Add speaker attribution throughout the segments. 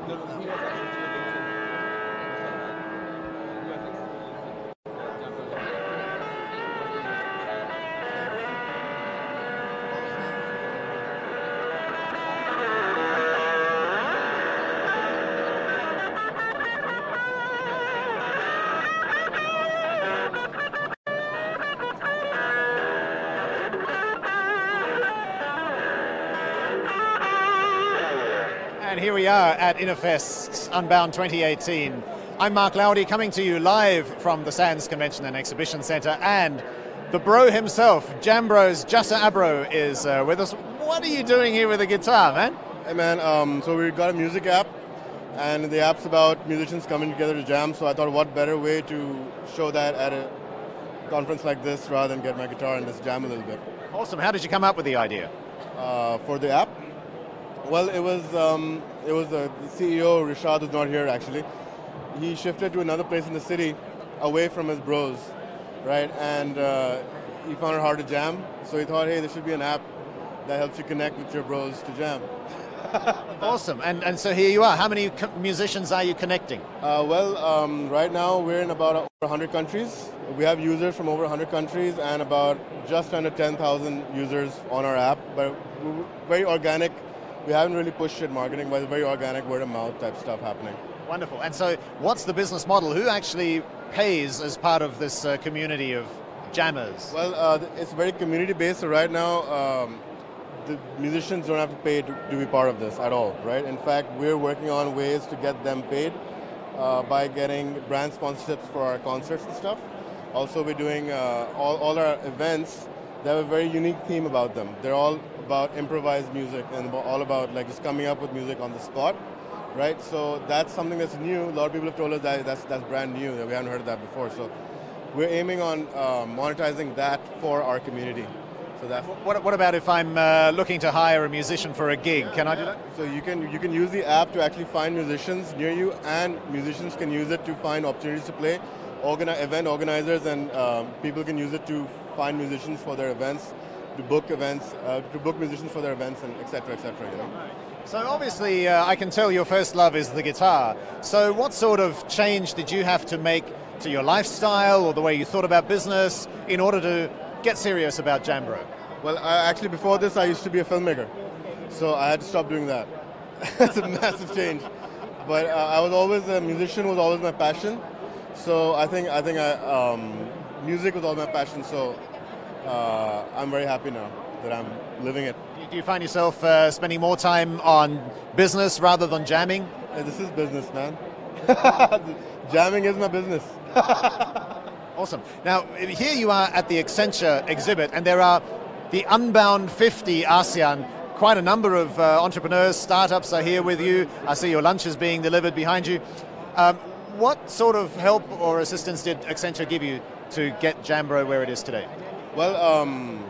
Speaker 1: And here we are at Innovfest Unbound 2018. I'm Mark Laudi, coming to you live from the Sands Convention and Exhibition Centre, and the bro himself, Jambro's Jambro, is with us. What are you doing here with a guitar, man?
Speaker 2: Hey man, so we got a music app, and the app's about musicians coming together to jam, so I thought what better way to show that at a conference like this rather than get my guitar and just jam a little bit.
Speaker 1: Awesome. How did you come up with the idea?
Speaker 2: For the app? Well, it was the CEO, Rishad, who's not here actually. He shifted to another place in the city, away from his bros, right? And he found it hard to jam, so he thought, hey, there should be an app that helps you connect with your bros to jam.
Speaker 1: Awesome. And so here you are. How many musicians are you connecting?
Speaker 2: Right now we're in about over 100 countries. We have users from over 100 countries and about just under 10,000 users on our app, but we're very organic. We haven't really pushed it marketing, but it's very organic word of mouth type stuff happening.
Speaker 1: Wonderful. And so what's the business model? Who actually pays as part of this community of jammers?
Speaker 2: Well, it's very community based, so right now the musicians don't have to pay to be part of this at all, right? In fact, we're working on ways to get them paid by getting brand sponsorships for our concerts and stuff. Also, we're doing all our events. They have a very unique theme about them. They're all about improvised music and all about like just coming up with music on the spot, right? So that's something that's new. A lot of people have told us that that's brand new, that we haven't heard of that before. So we're aiming on monetizing that for our community. So that's
Speaker 1: what about if I'm looking to hire a musician for a gig? Can I do that?
Speaker 2: So you can use the app to actually find musicians near you, and musicians can use it to find opportunities to play. Event organizers and people can use it to find musicians for their events, to book events, to book musicians for their events, and et cetera, you know.
Speaker 1: So obviously, I can tell your first love is the guitar. So what sort of change did you have to make to your lifestyle or the way you thought about business in order to get serious about Jambro?
Speaker 2: Well, actually, before this, I used to be a filmmaker, so I had to stop doing that. It's a massive change. But I was always a musician, was always my passion. So I think music was all my passion. So I'm very happy now that I'm living it.
Speaker 1: Do you find yourself spending more time on business rather than jamming?
Speaker 2: This is business, man. Jamming is my business.
Speaker 1: Awesome. Now, here you are at the Accenture exhibit, and there are the Unbound 50 ASEAN. Quite a number of entrepreneurs, startups are here with you. I see your lunch is being delivered behind you. What sort of help or assistance did Accenture give you to get Jambro where it is today?
Speaker 2: Well, you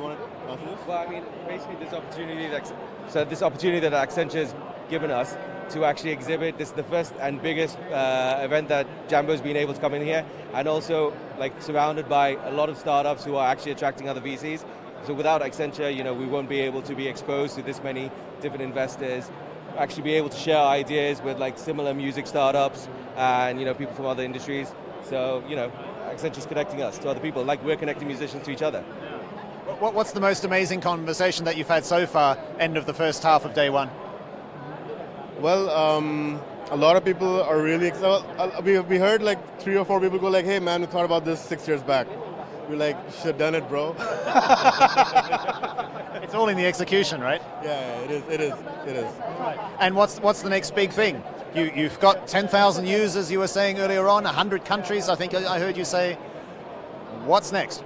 Speaker 2: want to answer this?
Speaker 3: Well, I mean, basically this opportunity that Accenture has given us to actually exhibit. This is the first and biggest event that Jambro's been able to come in here, and also like surrounded by a lot of startups who are actually attracting other VCs. So without Accenture, you know, we won't be able to be exposed to this many different investors, actually be able to share ideas with like similar music startups and, you know, people from other industries. So, you know, Accenture's connecting us to other people, like we're connecting musicians to each other.
Speaker 1: What's the most amazing conversation that you've had so far, end of the first half of day one?
Speaker 2: Well, a lot of people are really excited. We heard like 3 or 4 people go like, hey man, we thought about this 6 years back. We're like, should have done it, bro.
Speaker 1: It's all in the execution, right?
Speaker 2: Yeah, it is.
Speaker 1: Right. And what's the next big thing? You've got 10,000 users, you were saying earlier on, 100 countries, I think I heard you say. What's next?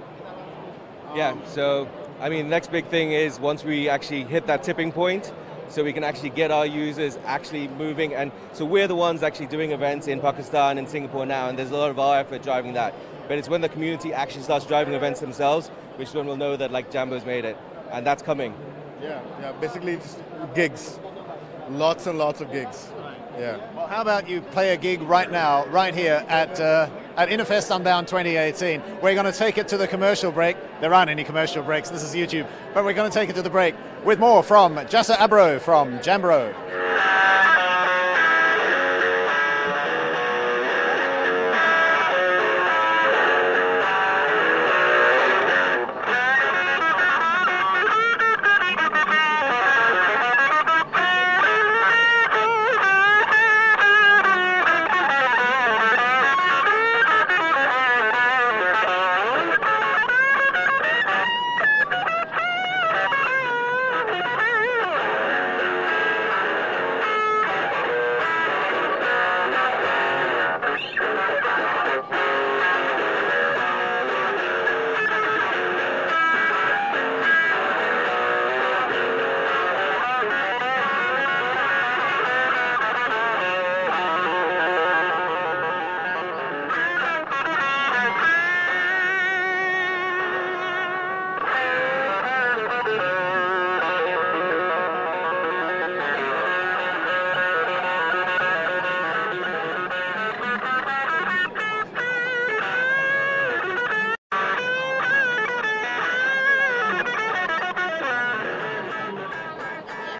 Speaker 3: Yeah, so, I mean, the next big thing is once we actually hit that tipping point, so we can actually get our users actually moving. And so we're the ones actually doing events in Pakistan and Singapore now, and there's a lot of our effort driving that. But it's when the community actually starts driving events themselves, which is when we'll know that like Jambro's made it. And that's coming.
Speaker 2: Yeah, basically just gigs. Lots and lots of gigs. Yeah.
Speaker 1: Well, how about you play a gig right now, right here at Innovfest Unbound 2018. We're going to take it to the commercial break. There aren't any commercial breaks, this is YouTube, but we're going to take it to the break with more from Jambro from Jambro.